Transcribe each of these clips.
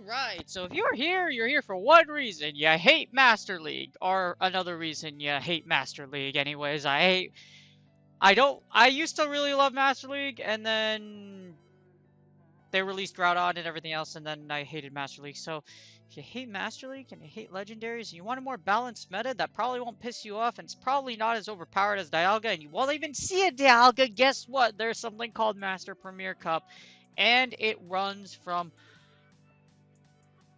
Alright, so if you're here for one reason, you hate Master League, or another reason you hate Master League anyways. I used to really love Master League, and then they released Groudon and everything else, and then I hated Master League. So if you hate Master League and you hate Legendaries, and you want a more balanced meta that probably won't piss you off, and it's probably not as overpowered as Dialga, and you won't even see a Dialga, guess what? There's something called Master Premier Cup, and it runs from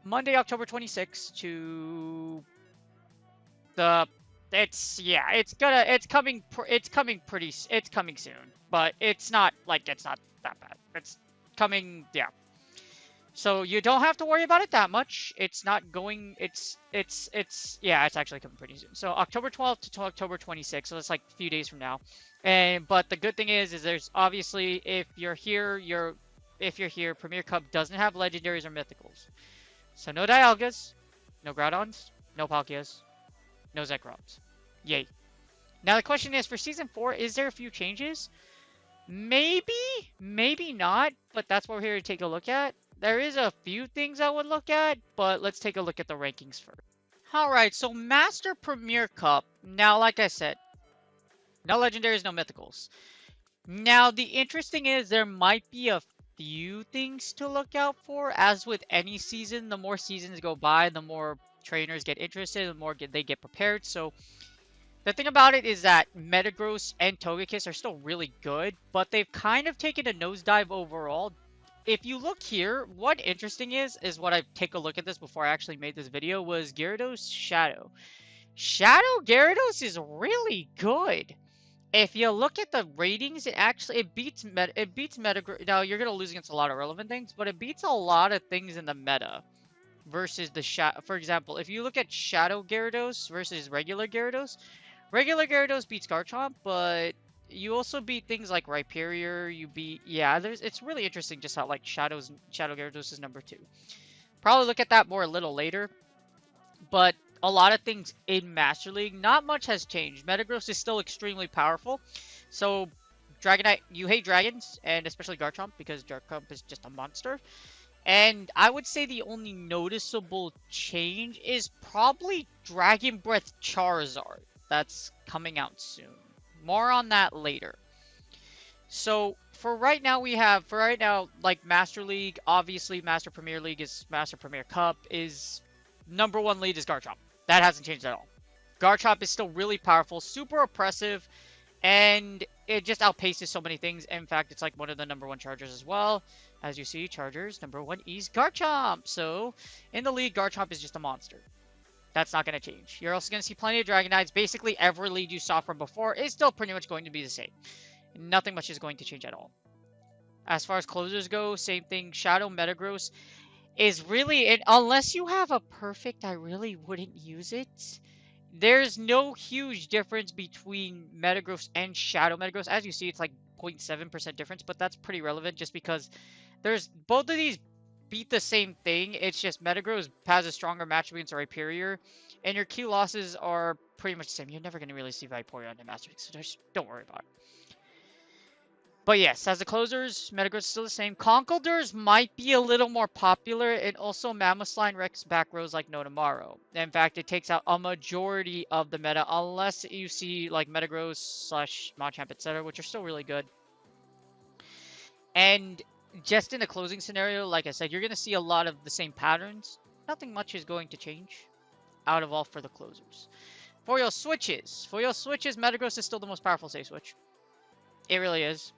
Monday, October 26th to the it's coming soon, but it's not that bad. It's coming, yeah. So you don't have to worry about it that much. It's not going it's actually coming pretty soon. So October 12th to October 26th, so that's like a few days from now. But the good thing is there's obviously if you're here, Premier Cup doesn't have legendaries or mythicals. So no Dialgas, no Groudons, no Palkias, no Zekrons. Yay. Now the question is, for Season 4, is there a few changes? Maybe, maybe not, but that's what we're here to take a look at. There is a few things I would look at, but let's take a look at the rankings first. Alright, so Master Premier Cup. Now, like I said, no legendaries, no mythicals. Now, the interesting is there might be a few things to look out for. As with any season, the more seasons go by, the more trainers get interested, the more they get prepared. So the thing about it is that Metagross and Togekiss are still really good, but they've kind of taken a nosedive overall. If you look here, what interesting is what I take a look at this before I actually made this video was Gyarados Shadow. Shadow Gyarados is really good. If you look at the ratings, it beats Metagross. Now you're gonna lose against a lot of relevant things, but it beats a lot of things in the meta versus the For example, if you look at Shadow Gyarados versus regular Gyarados beats Garchomp, but you also beat things like Rhyperior. It's really interesting just how like Shadow Gyarados is number 2. Probably look at that more a little later, but a lot of things in Master League, not much has changed. Metagross is still extremely powerful. So, Dragonite, you hate dragons, and especially Garchomp, because Garchomp is just a monster. And I would say the only noticeable change is probably Dragon Breath Charizard. That's coming out soon. More on that later. So, for right now, like Master League, obviously Master Premier League is Master Premier Cup, is number 1 lead is Garchomp. That hasn't changed at all. Garchomp is still really powerful, super oppressive, and it just outpaces so many things. In fact, it's like one of the number 1 chargers as well. As you see, chargers, number 1 is Garchomp. So, in the league, Garchomp is just a monster. That's not going to change. You're also going to see plenty of Dragonites. Basically, every lead you saw from before is still pretty much going to be the same. Nothing much is going to change at all. As far as closers go, same thing. Shadow Metagross is really, unless you have a perfect, I really wouldn't use it. There's no huge difference between Metagross and Shadow Metagross. As you see, it's like 0.7% difference, but that's pretty relevant just because both of these beat the same thing. It's just Metagross has a stronger matchup against Rhyperior, and your key losses are pretty much the same. You're never going to really see Vaporeon in Master League, so just don't worry about it. But yes, as the closers, Metagross is still the same. Conkeldurrs might be a little more popular, and also Mamosline wrecks back rows like no tomorrow. In fact, it takes out a majority of the meta, unless you see like Metagross / Machamp, etc., which are still really good. And just in the closing scenario, like I said, you're going to see a lot of the same patterns. Nothing much is going to change out of all for the closers. For your switches, Metagross is still the most powerful safe switch. It really is.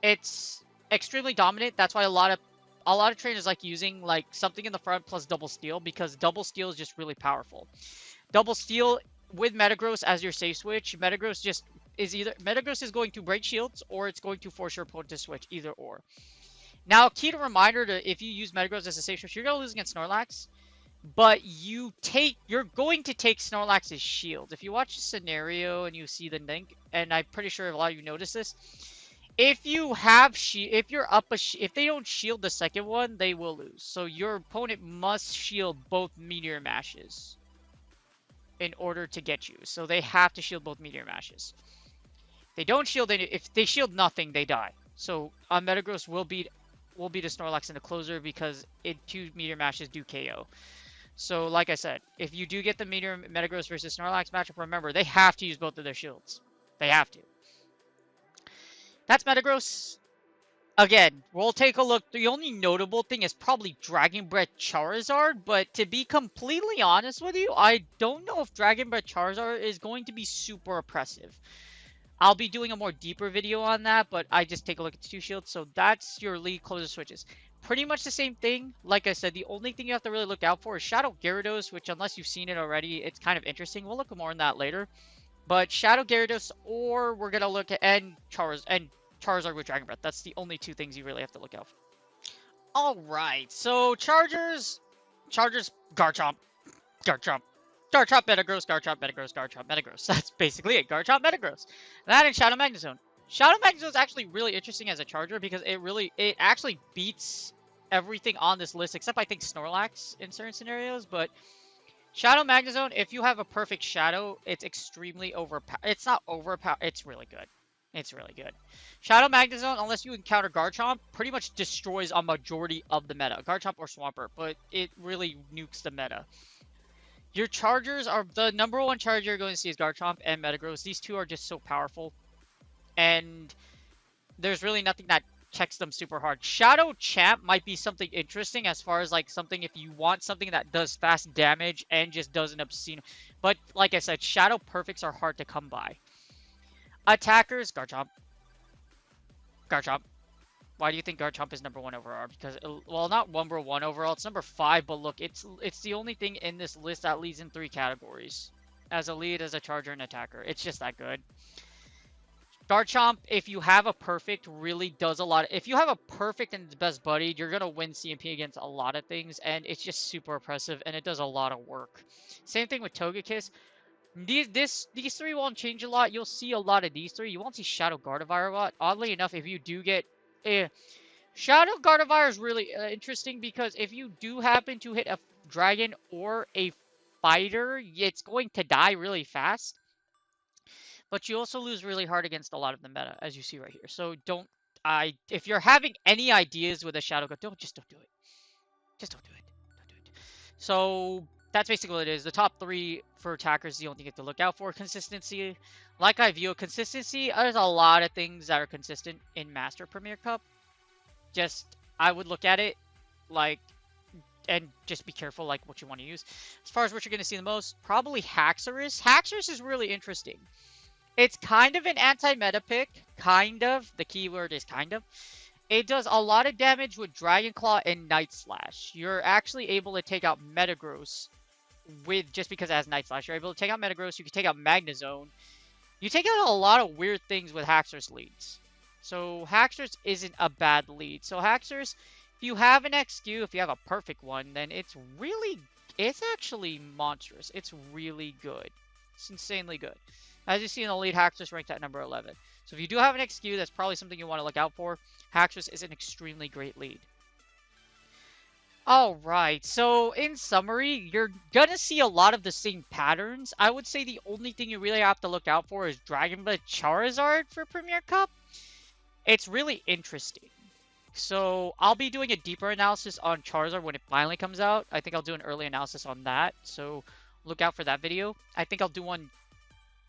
It's extremely dominant. That's why a lot of trainers like using like something in the front plus double steal, because double steal is just really powerful. Double steal with Metagross as your safe switch. Metagross just is either Metagross is going to break shields or it's going to force your opponent to switch, either or. Now, key to reminder to if you use Metagross as a safe switch, you're gonna lose against Snorlax, but you're going to take Snorlax's shield. If you watch the scenario and you see the link, and I'm pretty sure a lot of you notice this, if you have if you're up if they don't shield the second one, they will lose. So your opponent must shield both Meteor Mashes in order to get you. So they have to shield both Meteor Mashes. They don't shield any. If they shield nothing, they die. So Metagross will beat a Snorlax in the closer because 2 Meteor Mashes do KO. So like I said, if you do get the Metagross versus Snorlax matchup, remember they have to use both of their shields. They have to. That's Metagross. Again, we'll take a look. The only notable thing is probably Dragon Breath Charizard, but to be completely honest with you, I don't know if Dragon Breath Charizard is going to be super oppressive. I'll be doing a more deeper video on that, but I just take a look at the 2 shields. So that's your lead closer switches. Pretty much the same thing. Like I said, the only thing you have to really look out for is Shadow Gyarados, which unless you've seen it already, it's kind of interesting. We'll look more on that later. But Shadow Gyarados, or we're going to look at Charizard with Dragon Breath. That's the only 2 things you really have to look out for. Alright, so Chargers, Garchomp, Garchomp, Metagross, Garchomp, Metagross, Garchomp, Metagross. That's basically it, Garchomp, Metagross. That and Shadow Magnezone. Shadow Magnezone is actually really interesting as a Charger because it actually beats everything on this list, except I think Snorlax in certain scenarios, but Shadow Magnezone, if you have a perfect Shadow, it's extremely overpowered. It's not overpowered, it's really good. It's really good. Shadow Magnezone, unless you encounter Garchomp, pretty much destroys a majority of the meta. Garchomp or Swampert, but it really nukes the meta. Your Chargers are the number 1 Charger you're going to see is Garchomp and Metagross. These 2 are just so powerful. And there's really nothing that checks them super hard. Shadow Champ might be something interesting as far as like something if you want something that does fast damage and just does an obscene. But like I said, Shadow Perfects are hard to come by. Attackers, Garchomp. Garchomp. Why do you think Garchomp is number 1 overall? Because, well, not number 1 overall. It's number 5, but look, it's the only thing in this list that leads in 3 categories. As a lead, as a Charger, and attacker. It's just that good. Garchomp, if you have a perfect, really does a lot. If you have a perfect and it's best buddy, you're going to win CMP against a lot of things, and it's just super impressive, and it does a lot of work. Same thing with Togekiss. These 3 won't change a lot. You'll see a lot of these 3. You won't see Shadow Gardevoir a lot. Oddly enough, if you do get Shadow Gardevoir is really interesting because if you do happen to hit a dragon or a fighter, it's going to die really fast. But you also lose really hard against a lot of the meta, as you see right here. So if you're having any ideas with a Shadow Gardevoir, just don't do it. Just don't do it. Don't do it. So that's basically what it is. The top 3 for attackers is the only thing you have to look out for. Consistency. Like I view consistency, there's a lot of things that are consistent in Master Premier Cup. I would look at it like, and just be careful like what you want to use. As far as what you're going to see the most, probably Haxorus. Haxorus is really interesting. It's kind of an anti-meta pick. Kind of. The keyword is kind of. It does a lot of damage with Dragon Claw and Night Slash. You're actually able to take out Metagross just because it has Night Slash. You're able to take out Metagross. You can take out Magnezone. You take out a lot of weird things with Haxorus leads. So Haxorus isn't a bad lead. So Haxorus, if you have an XQ, if you have a perfect one, then it's actually monstrous. It's really good. It's insanely good. As you see in the lead, Haxorus ranked at number 11. So if you do have an XQ, that's probably something you want to look out for. Haxorus is an extremely great lead. Alright, so in summary, you're gonna see a lot of the same patterns. I would say the only thing you really have to look out for is Dragon Breath Charizard for Premier Cup. It's really interesting. So I'll be doing a deeper analysis on Charizard when it finally comes out. I think I'll do an early analysis on that. So look out for that video. I think I'll do one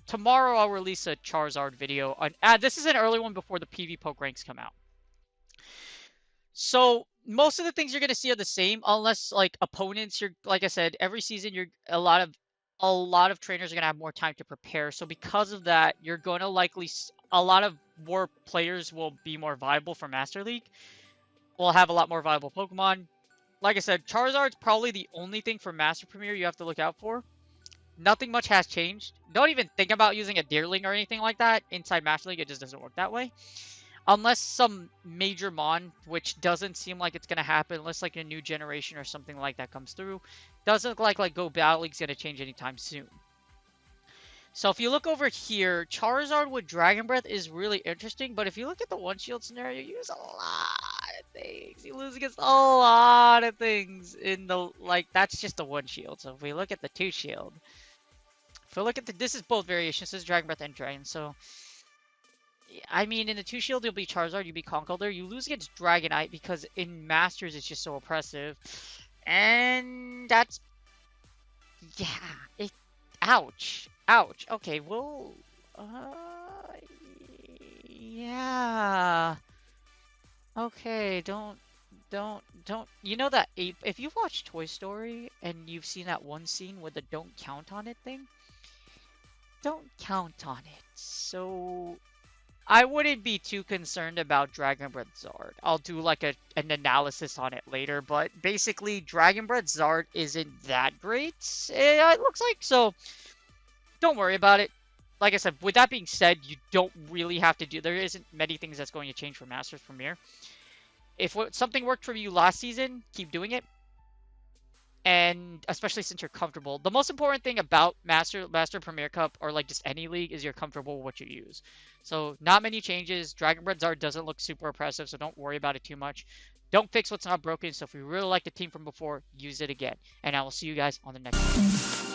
tomorrow. I'll release a Charizard video. This is an early one before the PV Poke ranks come out. So most of the things you're going to see are the same, unless like opponents. Like I said, every season a lot of trainers are going to have more time to prepare. So because of that, you're going to likely a lot of more players will be more viable for Master League. We'll have a lot more viable Pokemon. Like I said, Charizard's probably the only thing for Master Premier you have to look out for. Nothing much has changed. Don't even think about using a Deerling or anything like that inside Master League. It just doesn't work that way. Unless some major mon, which doesn't seem like it's going to happen, unless like a new generation or something like that comes through. Doesn't look like Go Battle League's going to change anytime soon. So if you look over here, Charizard with Dragon Breath is really interesting, but if you look at the one shield scenario, you use a lot of things. You lose against a lot of things in the, like, that's just the one shield. So if we look at the two shield, if we look at the, this is both variations, this is Dragon Breath and Dragon, so I mean, in the two shield, you'll be Charizard, you'll be Conkeldurr. You lose against Dragonite because in Masters, it's just so oppressive. And that's, yeah, it, ouch. Ouch. Okay, well, yeah. Okay, don't, you know that ape, if you've watched Toy Story and you've seen that one scene with the don't count on it thing, don't count on it. So, I wouldn't be too concerned about Dragon Breath Zard. I'll do like an analysis on it later, but basically Dragon Breath Zard isn't that great. It looks like, so don't worry about it. Like I said, with that being said, you don't really have to do, there isn't many things that's going to change for Masters Premier. If something worked for you last season, keep doing it. And especially since you're comfortable. The most important thing about Master Premier Cup or like just any league is you're comfortable with what you use. So not many changes. Dragon Breath Zard doesn't look super oppressive, so don't worry about it too much. Don't fix what's not broken. So if you really like the team from before, use it again. And I will see you guys on the next one.